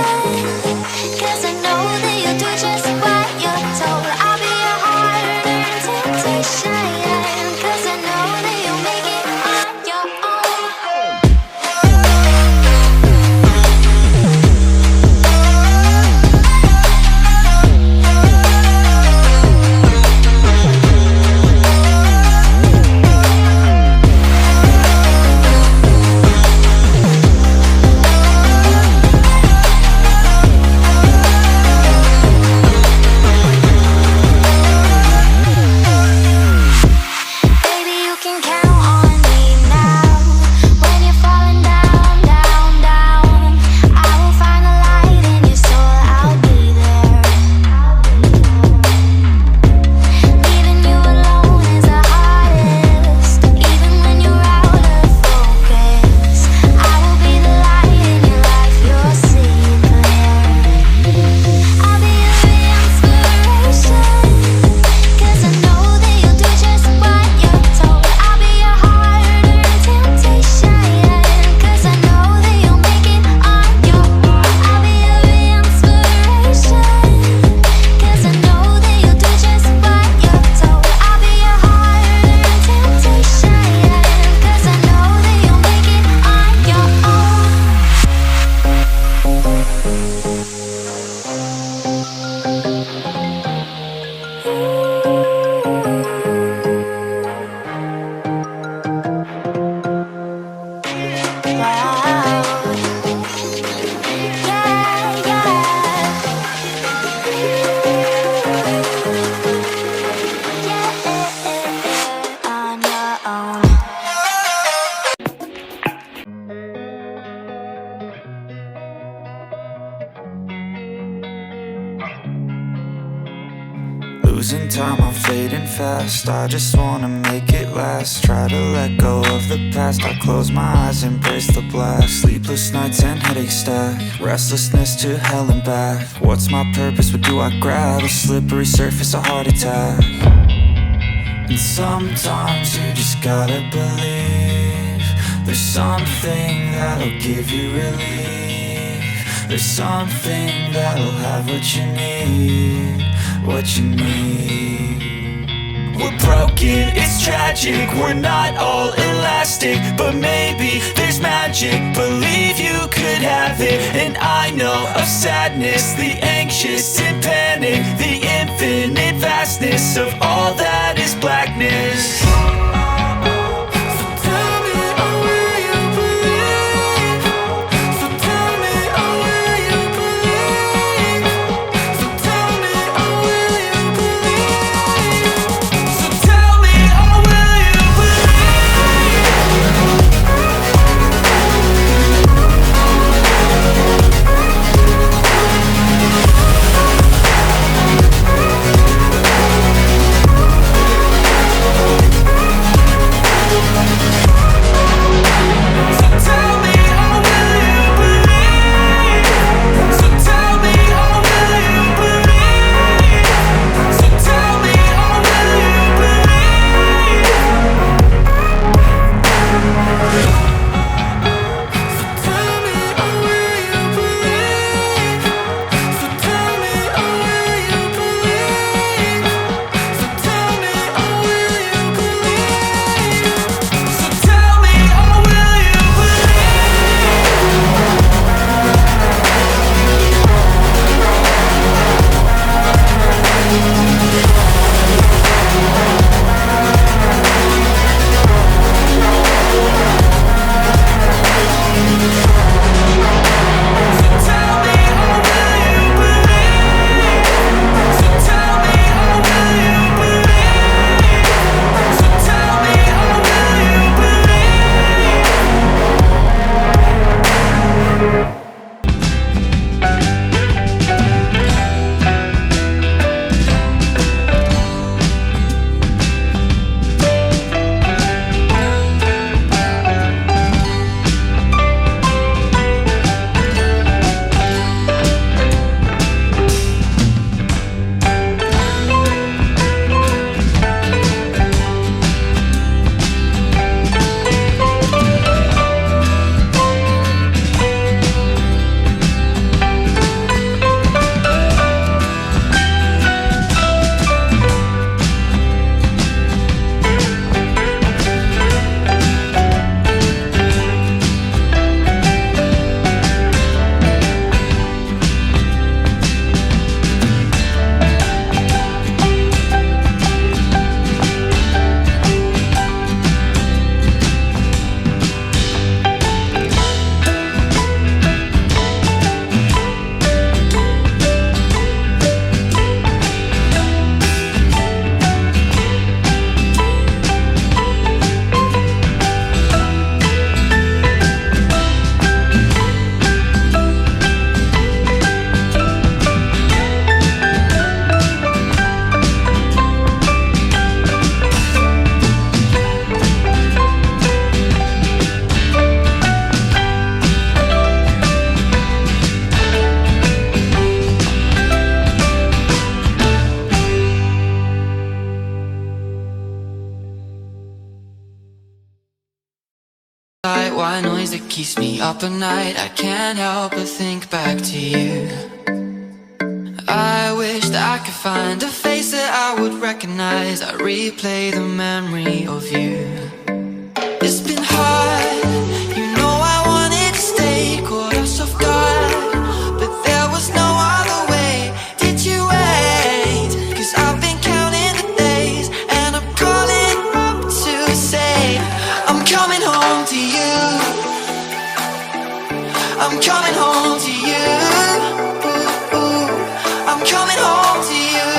'cause I know that you'll do just what you're told. I'll be your harder temptation, 'cause I know that you'll make it on your own. Baby, you can count on me now. When you're falling down, down, down, I will find the light in your soul. I'll be there. Leaving you alone is the hardest. Even when you're out of focus, I will be the light in your life. You'll see it clear. I'll be your inspiration, 'cause I know that you'll do just what you're told. I'll be your harder temptation, 'cause I know that you'll make it on your own. I'll be your inspiration, 'cause I know that you'll do just what you're told. I'll be your harder temptation, 'cause I know that you'll make it on your own. Wow. Yeah, yeah. On your own. Losing time, I'm fading fast. I just wanna make it last. Try to let go of the past. I close my eyes, embrace the blast. Sleepless nights and headaches stack. Restlessness to hell and back. What's my purpose? What do I grab? A slippery surface, a heart attack. And sometimes you just gotta believe there's something that'll give you relief. There's something that'll have what you need, what you need. We're broken, it's tragic, we're not all elastic, but maybe there's magic. Believe you could have it, and I know of sadness, the anxious and panic, the infinite vastness of all that is blackness. keeps me up at night. I can't help but think back to you. I wish that I could find a face that I would recognize. I replay the memory of you. It's been hard, you know I wanted to stay, caught us off guard, but there was no other way. Did you wait? 'Cause I've been counting the days, and I'm calling up to say I'm coming home to you. I'm coming home to you. I'm coming home to you.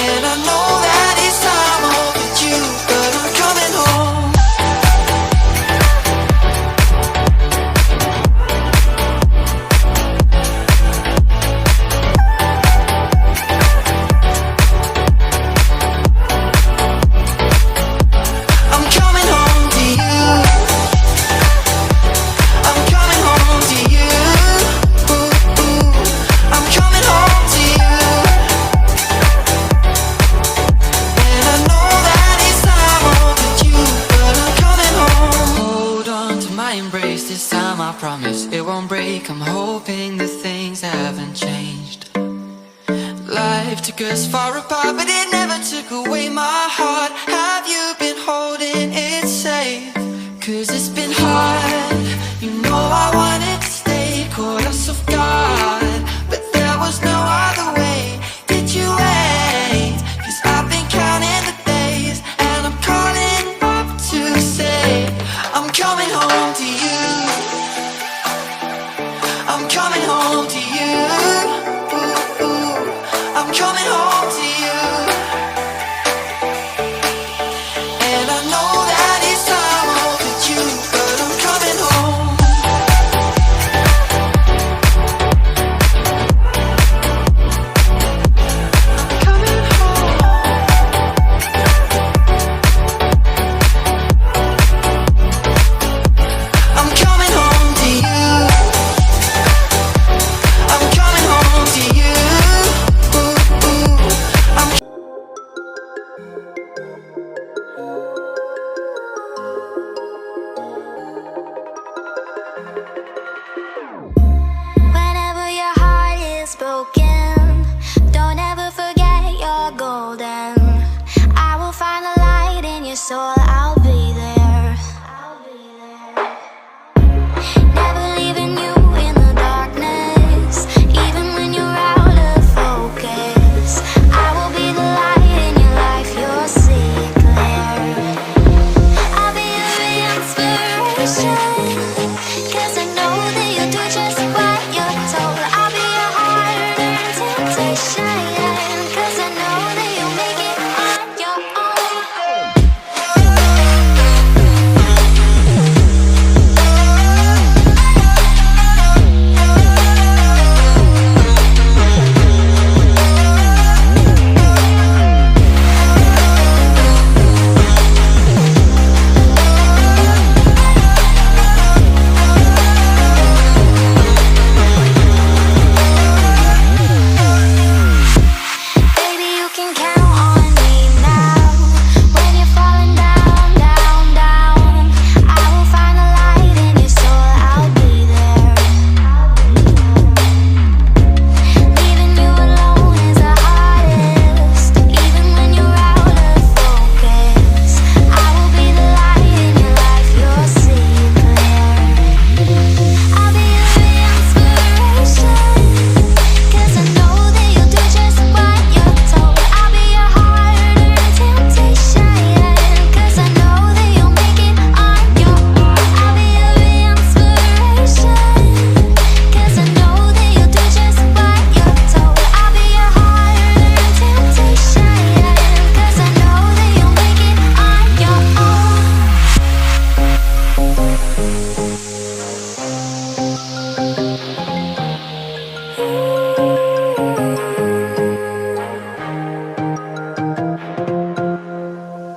And I know that it's time overdue, but I'm coming home. I'm coming home to you. I'm coming home to you. I'm coming home to you. And I know that it's time overdue, but I'm coming home. Hold on to my embrace, this time I promise it won't break. I'm hoping that things haven't changed. Life took us far apart, but it never took away my heart. Have you been holding it safe? 'Cause it's been hard, you know I wanted to stay, caught us off guard, but there was no other way. Did you wait? 'Cause I've been counting the days, and I'm calling up to say I'm coming home to you. I'm coming home to you. I'm coming home to you. And I know that it's time overdue, but I'm coming home. Coming home. I'm coming home to you. I'm coming home to you. I'm Whenever your heart is broken, don't ever forget you're golden. I will find the light in your soul.